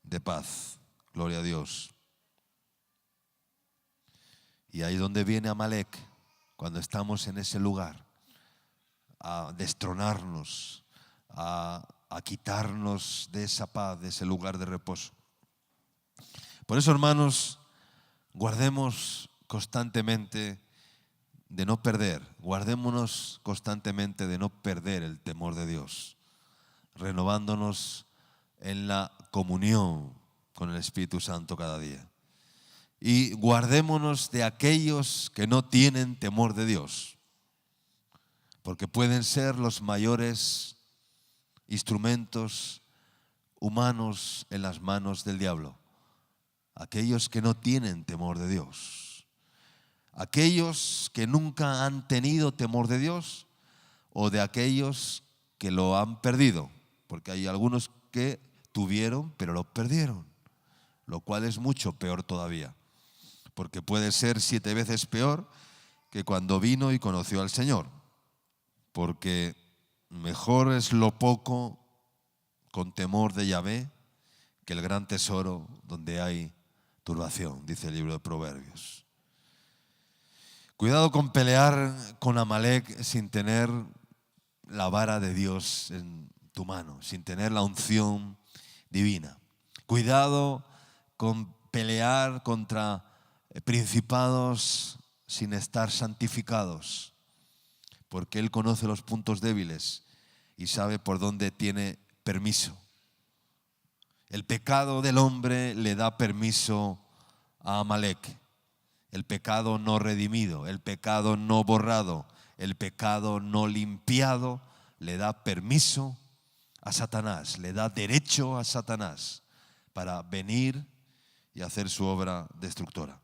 de paz. Gloria a Dios. Y ahí donde viene Amalek, cuando estamos en ese lugar, a destronarnos, a quitarnos de esa paz, de ese lugar de reposo. Por eso, hermanos, guardemos constantemente de no perder, guardémonos constantemente de no perder el temor de Dios, renovándonos en la comunión con el Espíritu Santo cada día. Y guardémonos de aquellos que no tienen temor de Dios, porque pueden ser los mayores instrumentos humanos en las manos del diablo. Aquellos que no tienen temor de Dios, aquellos que nunca han tenido temor de Dios, o de aquellos que lo han perdido, porque hay algunos que tuvieron pero lo perdieron, lo cual es mucho peor todavía, porque puede ser 7 veces peor que cuando vino y conoció al Señor, porque mejor es lo poco con temor de Yahvé que el gran tesoro donde hay turbación, dice el libro de Proverbios. Cuidado con pelear con Amalek sin tener la vara de Dios en tu mano, sin tener la unción divina. Cuidado con pelear contra principados sin estar santificados, porque Él conoce los puntos débiles y sabe por dónde tiene permiso. El pecado del hombre le da permiso a Amalek. El pecado no redimido, el pecado no borrado, el pecado no limpiado le da permiso a Satanás, le da derecho a Satanás para venir y hacer su obra destructora.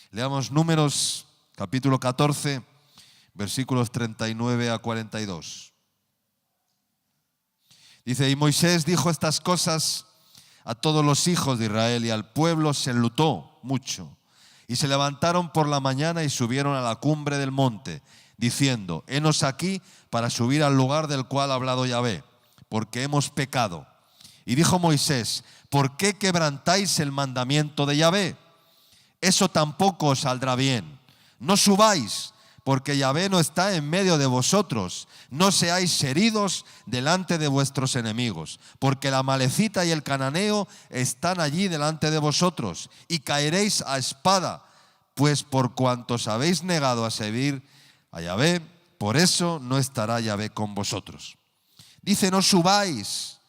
Leamos Números capítulo 14, versículos 39 a 42. Dice, y Moisés dijo estas cosas a todos los hijos de Israel, y al pueblo se enlutó mucho. Y se levantaron por la mañana y subieron a la cumbre del monte, diciendo, henos aquí para subir al lugar del cual ha hablado Yahvé, porque hemos pecado. Y dijo Moisés, ¿por qué quebrantáis el mandamiento de Yahvé? Eso tampoco os saldrá bien. No subáis, porque Yahvé no está en medio de vosotros. No seáis heridos delante de vuestros enemigos, porque el amalecita y el cananeo están allí delante de vosotros, y caeréis a espada, pues por cuanto os habéis negado a servir a Yahvé, por eso no estará Yahvé con vosotros. Dice, no subáis,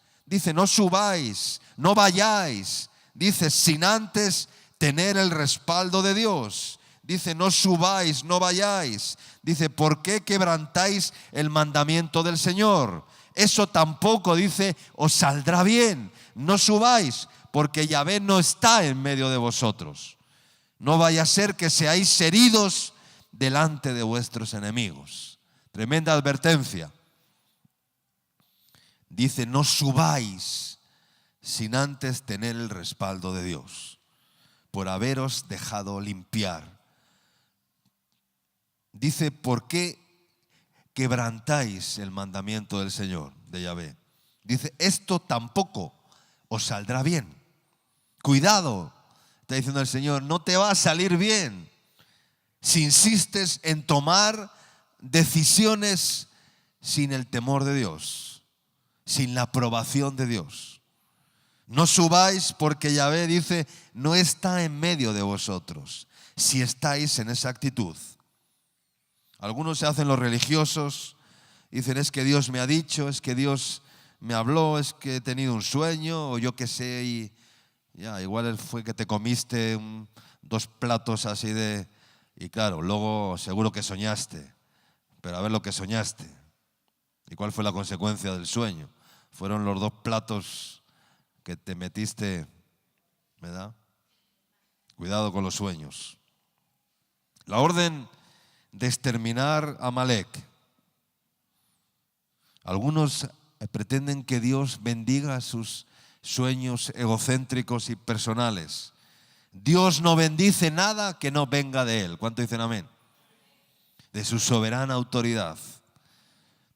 no vayáis, dice, sin antes tener el respaldo de Dios. Dice, no subáis, no vayáis. Dice, ¿por qué quebrantáis el mandamiento del Señor? Eso tampoco, dice, os saldrá bien. No subáis, porque Yahvé no está en medio de vosotros. No vaya a ser que seáis heridos delante de vuestros enemigos. Tremenda advertencia. Dice, no subáis sin antes tener el respaldo de Dios, por haberos dejado limpiar. Dice, ¿por qué quebrantáis el mandamiento del Señor, de Yahvé? Dice, esto tampoco os saldrá bien. Cuidado, está diciendo el Señor, no te va a salir bien si insistes en tomar decisiones sin el temor de Dios, sin la aprobación de Dios. No subáis porque Yahvé, dice, no está en medio de vosotros, si estáis en esa actitud. Algunos se hacen los religiosos, dicen, es que Dios me ha dicho, es que Dios me habló, es que he tenido un sueño, o yo qué sé, y ya, igual fue que te comiste 2 platos así de... Y claro, luego seguro que soñaste, pero a ver lo que soñaste. ¿Y cuál fue la consecuencia del sueño? Fueron los 2 platos que te metiste, ¿verdad? Cuidado con los sueños. La orden de exterminar a Amalek. Algunos pretenden que Dios bendiga sus sueños egocéntricos y personales. Dios no bendice nada que no venga de Él. ¿Cuánto dicen amén? De su soberana autoridad.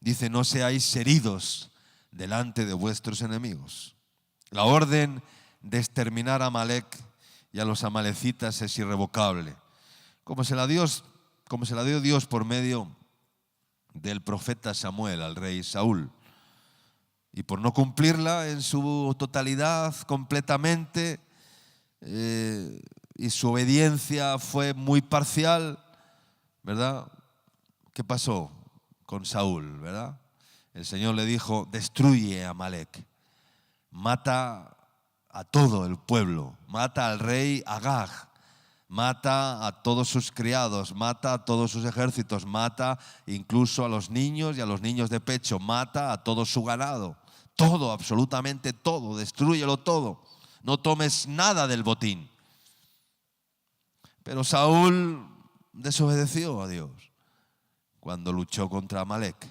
Dice, no seáis heridos delante de vuestros enemigos. La orden de exterminar a Amalek y a los amalecitas es irrevocable, como se la dio Dios por medio del profeta Samuel al rey Saúl. Y por no cumplirla en su totalidad, completamente, y su obediencia fue muy parcial, ¿verdad? ¿Qué pasó con Saúl, verdad? El Señor le dijo, destruye a Amalek, mata a todo el pueblo, mata al rey Agag, mata a todos sus criados, mata a todos sus ejércitos, mata incluso a los niños y a los niños de pecho, mata a todo su ganado, todo, absolutamente todo, destrúyelo todo, no tomes nada del botín. Pero Saúl desobedeció a Dios cuando luchó contra Amalek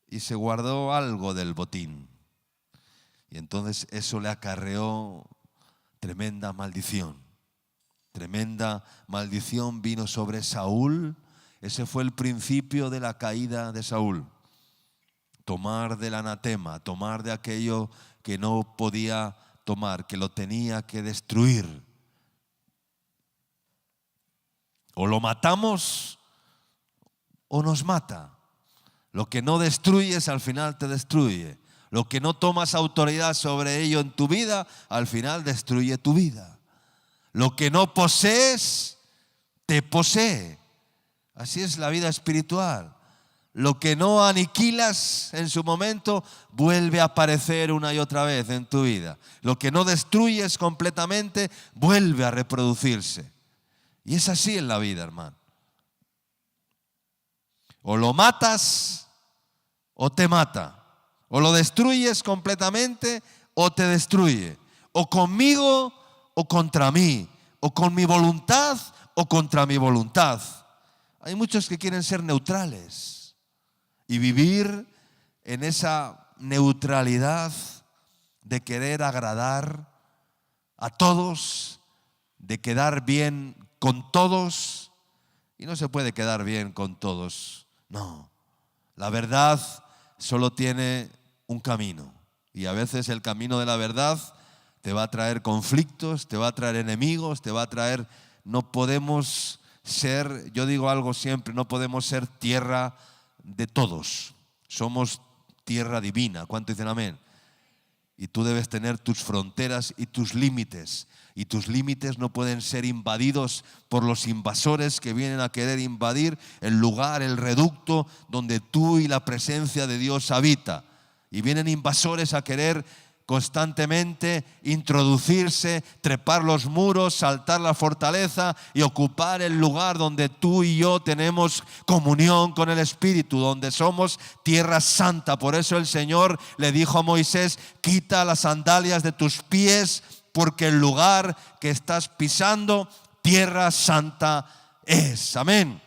y se guardó algo del botín. Y entonces eso le acarreó tremenda maldición. Tremenda maldición vino sobre Saúl. Ese fue el principio de la caída de Saúl. Tomar del anatema, tomar de aquello que no podía tomar, que lo tenía que destruir. O lo matamos o nos mata. Lo que no destruyes al final te destruye. Lo que no tomas autoridad sobre ello en tu vida, al final destruye tu vida. Lo que no posees, te posee. Así es la vida espiritual. Lo que no aniquilas en su momento, vuelve a aparecer una y otra vez en tu vida. Lo que no destruyes completamente, vuelve a reproducirse. Y es así en la vida, hermano. O lo matas o te mata. O lo destruyes completamente o te destruye. O conmigo o contra mí. O con mi voluntad o contra mi voluntad. Hay muchos que quieren ser neutrales y vivir en esa neutralidad de querer agradar a todos, de quedar bien con todos. Y no se puede quedar bien con todos. No, la verdad solo tiene un camino. Y a veces el camino de la verdad te va a traer conflictos, te va a traer enemigos, te va a traer... No podemos ser, yo digo algo siempre, no podemos ser tierra de todos. Somos tierra divina. ¿Cuánto dicen amén? Y tú debes tener tus fronteras y tus límites. Y tus límites no pueden ser invadidos por los invasores que vienen a querer invadir el lugar, el reducto donde tú y la presencia de Dios habita. Y vienen invasores a querer constantemente introducirse, trepar los muros, saltar la fortaleza y ocupar el lugar donde tú y yo tenemos comunión con el Espíritu, donde somos tierra santa. Por eso el Señor le dijo a Moisés, quita las sandalias de tus pies, porque el lugar que estás pisando, tierra santa es. Amén.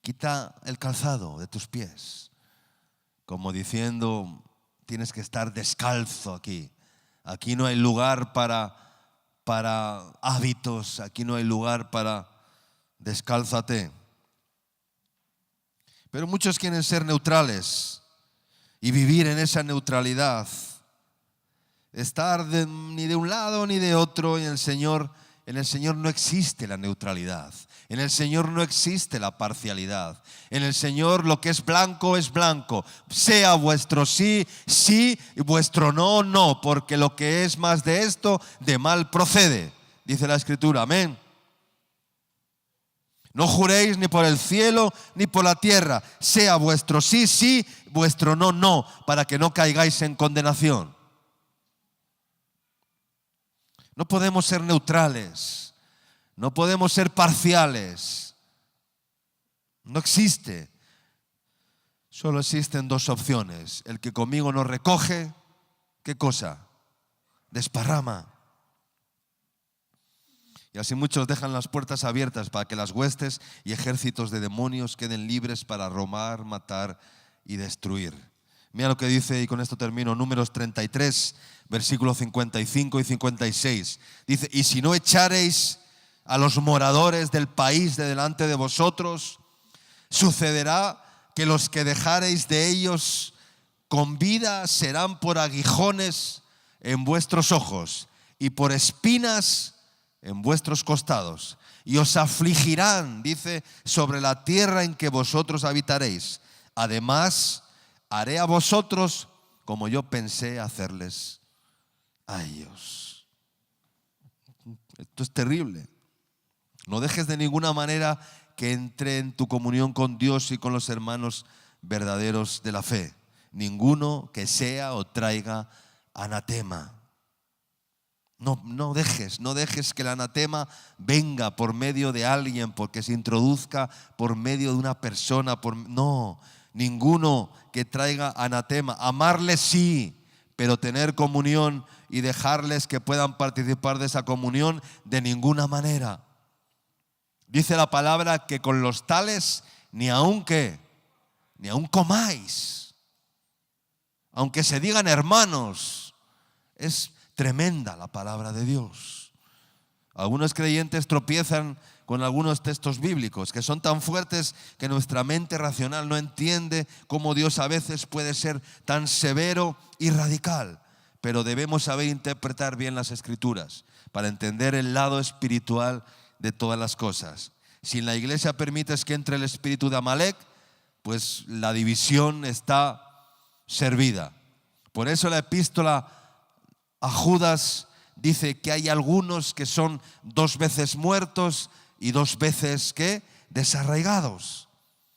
Quita el calzado de tus pies, como diciendo, tienes que estar descalzo aquí. Aquí no hay lugar para hábitos, aquí no hay lugar para descálzate. Pero muchos quieren ser neutrales y vivir en esa neutralidad, estar ni de un lado ni de otro. Y en el Señor no existe la neutralidad. En el Señor no existe la parcialidad. En el Señor lo que es blanco, sea vuestro sí, sí, y vuestro no, no, porque lo que es más de esto, de mal procede, dice la Escritura. Amén. No juréis ni por el cielo ni por la tierra, sea vuestro sí, sí, vuestro no, no, para que no caigáis en condenación. No podemos ser neutrales, no podemos ser parciales. No existe. Solo existen dos opciones. El que conmigo no recoge, ¿qué cosa? Desparrama. Y así muchos dejan las puertas abiertas para que las huestes y ejércitos de demonios queden libres para robar, matar y destruir. Mira lo que dice, y con esto termino, Números 33, versículos 55 y 56. Dice: y si no echareis a los moradores del país de delante de vosotros, sucederá que los que dejareis de ellos con vida serán por aguijones en vuestros ojos y por espinas en vuestros costados, y os afligirán, dice, sobre la tierra en que vosotros habitaréis. Además, haré a vosotros como yo pensé hacerles a ellos. Esto es terrible. No dejes de ninguna manera que entre en tu comunión con Dios y con los hermanos verdaderos de la fe ninguno que sea o traiga anatema. No dejes que el anatema venga por medio de alguien, porque se introduzca por medio de una persona. No, ninguno que traiga anatema. Amarles sí, pero tener comunión y dejarles que puedan participar de esa comunión de ninguna manera. Dice la palabra que con los tales ni aun comáis, aunque se digan hermanos. Es tremenda la palabra de Dios. Algunos creyentes tropiezan con algunos textos bíblicos que son tan fuertes que nuestra mente racional no entiende cómo Dios a veces puede ser tan severo y radical. Pero debemos saber interpretar bien las Escrituras para entender el lado espiritual de todas las cosas. Si en la iglesia permites que entre el espíritu de Amalek, pues la división está servida. Por eso la epístola a Judas dice que hay algunos que son 2 veces muertos y 2 veces ¿qué? Desarraigados.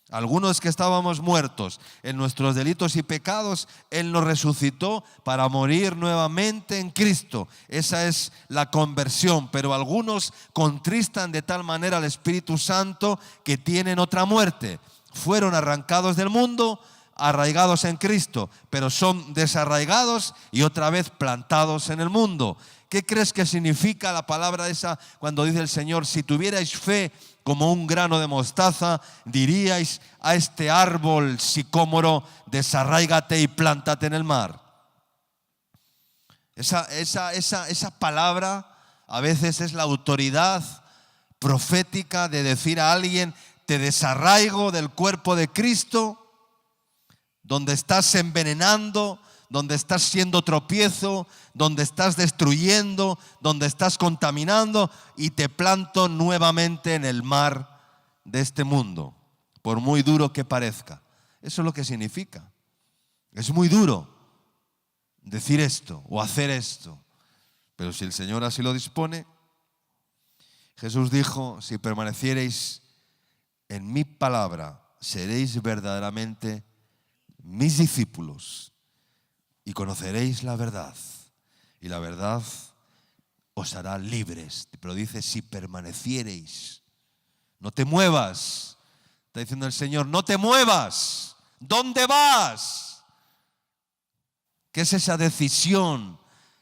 Algunos que estábamos muertos en nuestros delitos y pecados, Él nos resucitó para morir nuevamente en Cristo. Esa es la conversión. Pero algunos contristan de tal manera al Espíritu Santo que tienen otra muerte. Fueron arrancados del mundo, arraigados en Cristo, pero son desarraigados y otra vez plantados en el mundo. ¿Qué crees que significa la palabra esa cuando dice el Señor: si tuvierais fe como un grano de mostaza, diríais a este árbol sicómoro, desarráigate y plántate en el mar? Esa palabra a veces es la autoridad profética de decir a alguien: te desarraigo del cuerpo de Cristo, donde estás envenenando, donde estás siendo tropiezo, donde estás destruyendo, donde estás contaminando, y te planto nuevamente en el mar de este mundo, por muy duro que parezca. Eso es lo que significa. Es muy duro decir esto o hacer esto, pero si el Señor así lo dispone. Jesús dijo: si permaneciereis en mi palabra, seréis verdaderamente mis discípulos y conoceréis la verdad, y la verdad os hará libres. Pero dice: si permaneciereis. No te muevas. Está diciendo el Señor: no te muevas. ¿Dónde vas? ¿Qué es esa decisión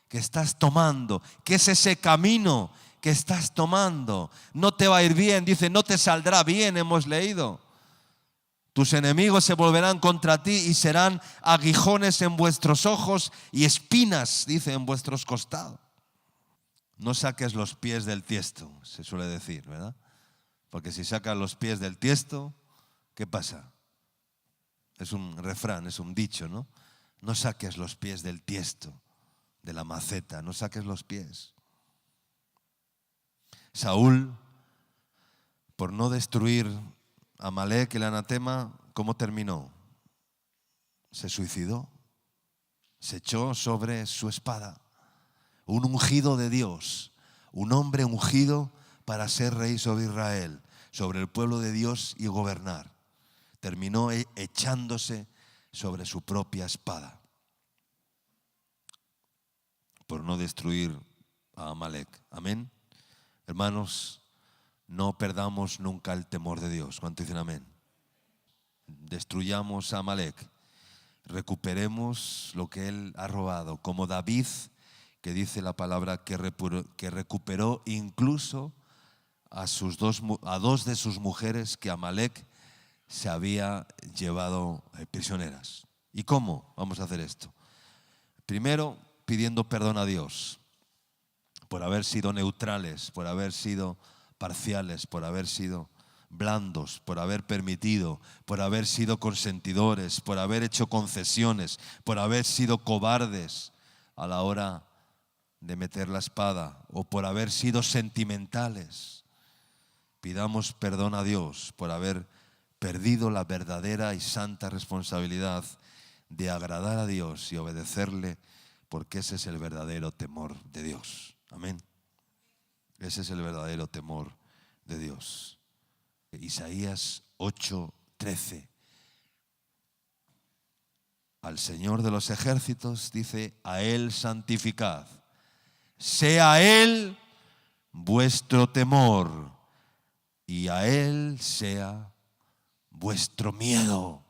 que estás tomando? ¿Qué es ese camino que estás tomando? No te va a ir bien, dice, no te saldrá bien, hemos leído. Tus enemigos se volverán contra ti y serán aguijones en vuestros ojos y espinas, dice, en vuestros costados. No saques los pies del tiesto, se suele decir, ¿verdad? Porque si sacas los pies del tiesto, ¿qué pasa? Es un refrán, es un dicho, ¿no? No saques los pies del tiesto, de la maceta, no saques los pies. Saúl, por no destruir a Amalek, el anatema, ¿cómo terminó? Se suicidó, se echó sobre su espada. Un ungido de Dios, un hombre ungido para ser rey sobre Israel, sobre el pueblo de Dios y gobernar. Terminó echándose sobre su propia espada por no destruir a Amalek. Amén. Hermanos, no perdamos nunca el temor de Dios. ¿Cuánto dicen amén? Destruyamos a Amalek, recuperemos lo que él ha robado, como David, que dice la palabra que recuperó incluso a 2 de sus mujeres que Amalek se había llevado prisioneras. ¿Y cómo vamos a hacer esto? Primero, pidiendo perdón a Dios por haber sido neutrales, por haber sido parciales, por haber sido blandos, por haber permitido, por haber sido consentidores, por haber hecho concesiones, por haber sido cobardes a la hora de meter la espada, o por haber sido sentimentales. Pidamos perdón a Dios por haber perdido la verdadera y santa responsabilidad de agradar a Dios y obedecerle, porque ese es el verdadero temor de Dios. Amén. Ese es el verdadero temor de Dios. Isaías 8:13. Al Señor de los ejércitos dice: a Él santificad, sea Él vuestro temor y a Él sea vuestro miedo.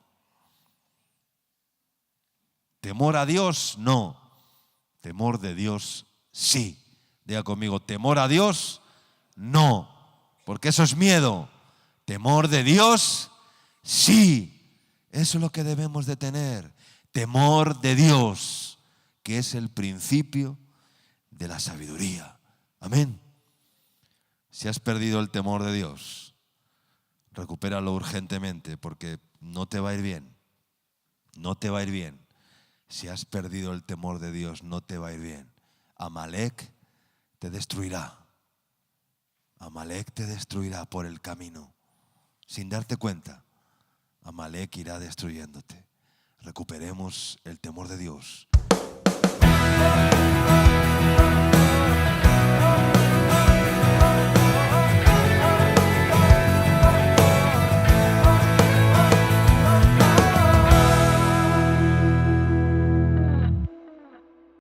Temor a Dios, no. Temor de Dios, sí. Diga conmigo, temor a Dios, no. Porque eso es miedo. Temor de Dios, sí. Eso es lo que debemos de tener. Temor de Dios, que es el principio de la sabiduría. Amén. Si has perdido el temor de Dios, recupéralo urgentemente, porque no te va a ir bien. No te va a ir bien. Si has perdido el temor de Dios, no te va a ir bien. Amalek te destruirá. Amalek te destruirá por el camino. Sin darte cuenta, Amalek irá destruyéndote. Recuperemos el temor de Dios.